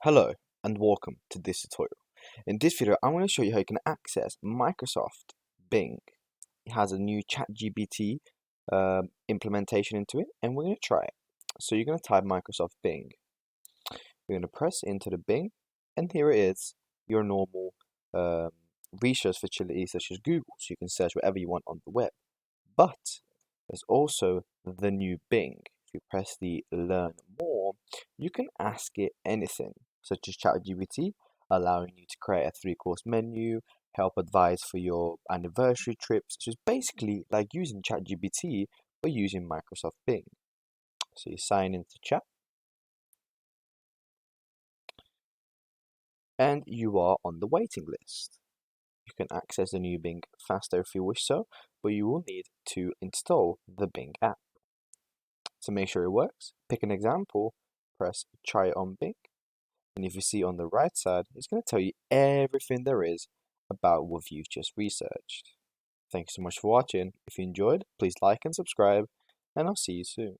Hello and welcome to this tutorial. In this video, I'm going to show you how you can access Microsoft Bing. It has a new ChatGPT implementation into it, and we're going to try it. So you're going to type Microsoft Bing. You're going to press into the Bing, and here it is, your normal research facilities such as Google. So you can search whatever you want on the web. But there's also the new Bing. If you press the Learn More, you can ask it anything, such as ChatGPT, allowing you to create a three-course menu, help advise for your anniversary trips. So it's basically like using ChatGPT but using Microsoft Bing. So you sign into chat, and you are on the waiting list. You can access the new Bing faster if you wish so, but you will need to install the Bing app. To make sure it works, pick an example, press try on Bing, and if you see on the right side, it's going to tell you everything there is about what you've just researched. Thank you so much for watching. If you enjoyed, please like and subscribe, and I'll see you soon.